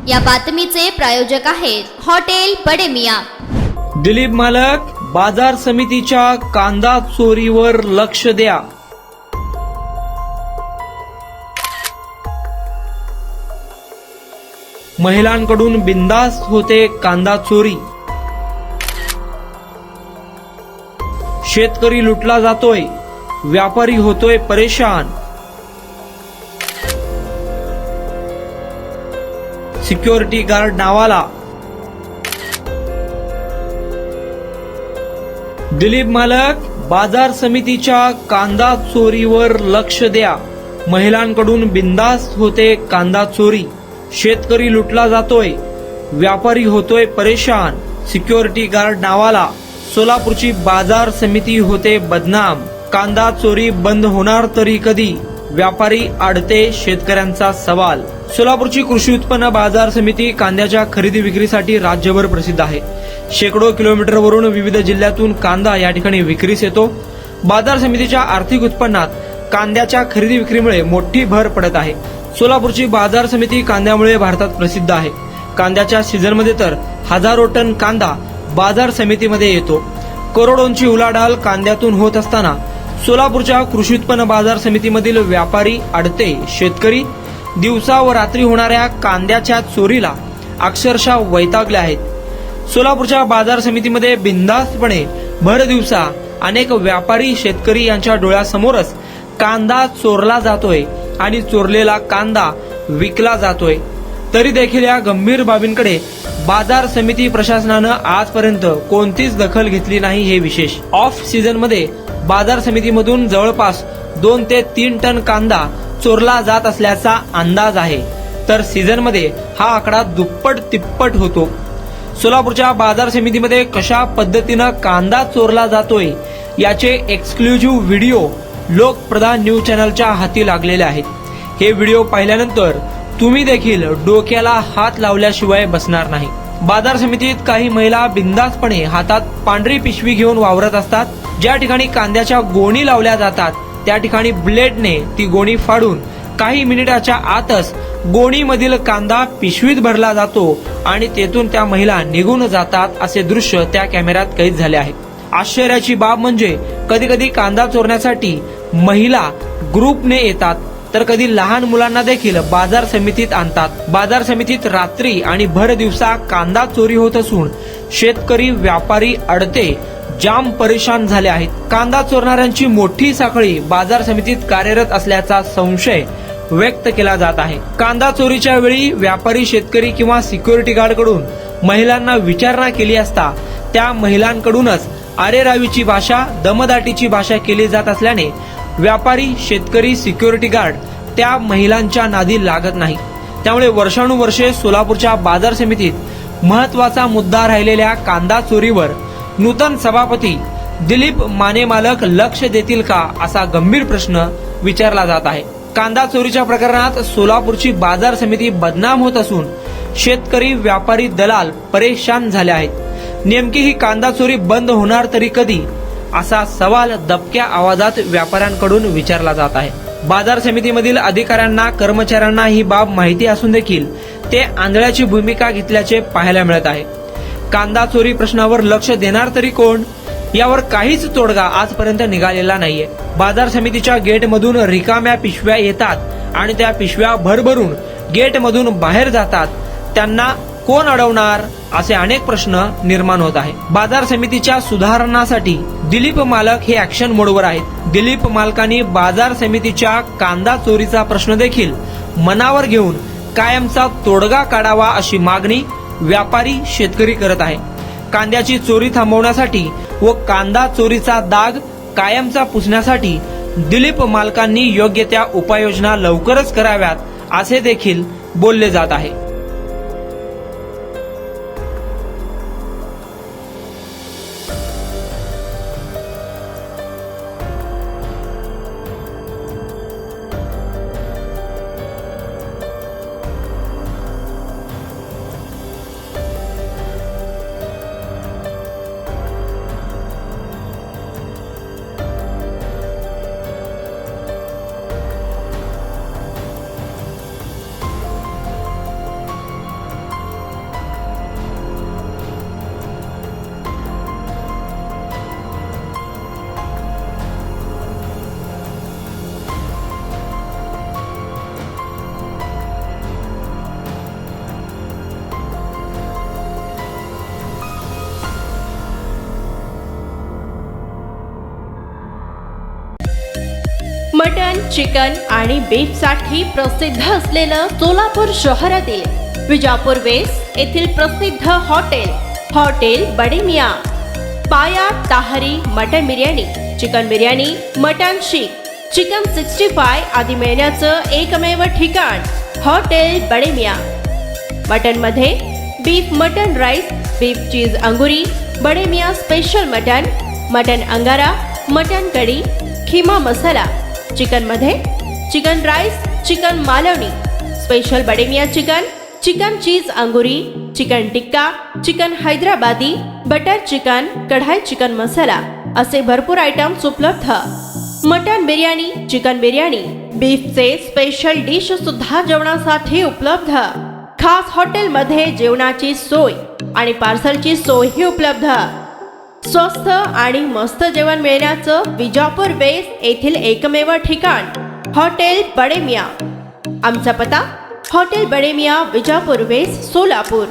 या बातमीचे प्रायोजक आहेत हॉटेल बडे मियां। दिलीप मालक, बाजार समितीच्या कांदा चोरीवर लक्ष द्या। महिलांकडून बिनधास्त होते कांदा चोरी। शेतकरी लुटला जातोय, व्यापारी होतोय परेशान। सिक्युरिटी गार्ड नावाला। दिलीप मालक, बाजार समितीच्या कांदा चोरीवर लक्ष द्या। महिलांकडून बिनधास्त होते कांदा चोरी। शेतकरी लुटला जातोय, व्यापारी होतोय परेशान। सिक्युरिटी गार्ड नावाला। सोलापूरची बाजार समिती होते बदनाम। कांदा चोरी बंद होणार तरी कधी? व्यापारी अडते शेतकऱ्यांचा सवाल। सोलापूरची कृषी उत्पन्न बाजार समिती कांद्याच्या खरेदी विक्रीसाठी राज्यभर प्रसिद्ध आहे। शेकडो किलोमीटरवरून विविध जिल्ह्यातून कांदा या ठिकाणी विक्रीस येतो। बाजार समितीच्या आर्थिक उत्पन्नात कांद्याच्या खरेदी विक्रीमुळे मोठी भर पडत आहे। सोलापूरची बाजार समिती कांद्यामुळे भारतात प्रसिद्ध आहे। कांद्याच्या सीझनमध्ये तर हजारो टन कांदा बाजार समितीमध्ये येतो। करोडोंची उलाढाल कांद्यातून होत असताना सोलापूरच्या कृषी उत्पन्न बाजार समितीमधील व्यापारी अडते शेतकरी दिवसा व रात्री होणाऱ्या कांद्याच्या चोरीला अक्षरशः वैतागले आहेत। सोलापूरच्या बाजार समितीमध्ये बिनधास्तपणे भर दिवसा अनेक व्यापारी शेतकरी यांच्या डोळ्यासमोरच कांदा चोरला जातोय आणि चोरलेला कांदा विकला जातोय। तरी देखील या गंभीर बाबींकडे बाजार समिती प्रशासनानं आजपर्यंत कोणतीच दखल घेतली नाही हे विशेष। ऑफ सीझन मध्ये बाजार समितीमधून जवळपास 2 ते 3 टन कांदा चोरला जात असल्याचा अंदाज आहे, तर सीझन मध्ये हा आकडा दुप्पट तिप्पट होतो। सोलापूरच्या बाजार समितीमध्ये कशा पद्धतीनं कांदा चोरला जातोय याचे एक्सक्लुझिव्ह व्हिडिओ लोकप्रधान न्यूज चॅनलच्या हाती लागलेले आहेत। हे व्हिडिओ पाहिल्यानंतर तुम्ही देखील डोक्याला हात लावल्याशिवाय बसणार नाही। बाजार समितीत काही महिला बिनधास्तपणे हातात पांढरी पिशवी घेऊन वावरत असतात। ज्या ठिकाणी कांद्याच्या गोणी लावल्या जातात त्या ठिकाणी ब्लेडने ती गोणी फाडून काही मिनिटाच्या आतच गोणीमधील कांदा पिशवीत भरला जातो आणि तेथून त्या महिला निघून जातात असे दृश्य त्या कॅमेऱ्यात कैद झाले आहे। आश्चर्याची बाब म्हणजे कधी कधी कांदा चोरण्यासाठी महिला ग्रुपने येतात, तर कधी लहान मुलांना देखील बाजार समितीत आणतात। बाजार समितीत रात्री आणि भर दिवसा कांदा चोरी होत असून शेतकरी व्यापारी अडते जाम परेशान झाले आहेत। कांदा चोरणाऱ्यांची मोठी साखळी बाजार समितीत कार्यरत असल्याचा संशय व्यक्त केला जात आहे। कांदा चोरीच्या वेळी व्यापारी शेतकरी किंवा सिक्युरिटी गार्ड कडून महिलांना विचारणा केली असता त्या महिलांकडूनच अरेरावीची भाषा दमदाटीची भाषा केली जात असल्याने व्यापारी शेतकरी सिक्युरिटी गार्ड त्या महिलांच्या नादी लागत नाही। त्यामुळे वर्षानुवर्षे सोलापूरच्या बाजार समितीत महत्वाचा मुद्दा राहिलेल्या कांदा चोरीवर नूतन सभापती दिलीप माने मालक लक्ष देतील का असा गंभीर प्रश्न विचारला जात आहे। कांदा चोरीच्या प्रकरणात सोलापूरची बाजार समिती बदनाम होत असून शेतकरी व्यापारी दलाल परेशान झाले आहेत। नेमकी ही कांदा चोरी बंद होणार तरी कधी असा सवाल दबक्या आवाजात व्यापाऱ्यांकडून विचारला जात आहे। बाजार समितीमधील अधिकाऱ्यांना कर्मचाऱ्यांना ही बाब माहिती असून देखील ते आंधळ्याची भूमिका घेतल्याचे पाहायला मिळत आहे। कांदा चोरी प्रश्नावर लक्ष देणार तरी कोण यावर काहीच तोडगा आजपर्यंत निघालेला नाहीये। बाजार समितीच्या गेटमधून रिकाम्या पिशव्या येतात आणि त्या पिशव्या भरभरून गेटमधून बाहेर जातात, त्यांना कोण अडवणार असे अनेक प्रश्न निर्माण होत आहे। बाजार समितीच्या सुधारणासाठी दिलीप मालक हे ऍक्शन मोडवर आहेत। दिलीप मालकांनी बाजार समितीच्या कांदा चोरीचा प्रश्न देखील मनावर घेऊन कायमचा तोडगा काढावा अशी मागणी व्यापारी शेतकरी करत आहे। कांद्याची चोरी थांबवण्यासाठी व कांदा चोरीचा दाग कायमचा पुसण्यासाठी दिलीप मालकांनी योग्य त्या उपाययोजना लवकरच कराव्यात असे देखील बोलले जात आहे। चिकन आणि बीफसाठी प्रसिद्ध असलेलं सोलापूर शहरातील विजापूर वेस्ट येथील प्रसिद्ध hotel Bade Miyan. Paya tahri mutton biryani, chicken biryani, mutton seekh, chicken 65 आदी मिळण्याचं एकमेव ठिकाण हॉटेल बडे मियाँ. मटनमध्ये beef mutton rice, beef cheese angoori, Bade Miyan special mutton, mutton angara, mutton kadhi, keema masala. चिकनमध्ये chicken rice, chicken Malvani, special Bade Miyan chicken, chicken cheese angoori, chicken tikka, chicken Hyderabadi, butter chicken, kadai chicken masala असे भरपूर आयटम्स उपलब्ध. मटन बिर्याणी, चिकन बिर्याणी, बीफचे स्पेशल डिश सुद्धा जेवणासाठी उपलब्ध. खास हॉटेलमध्ये जेवणाची सोय आणि पार्सलची सोयही उपलब्ध. स्वस्त आणि मस्त जेवण मिळण्याचं विजापूर वेस्ट येथील एकमेव ठिकाण हॉटेल बडे मियाँ. आमचा पत्ता हॉटेल बडे मियाँ, विजापूर वेस्ट, सोलापूर.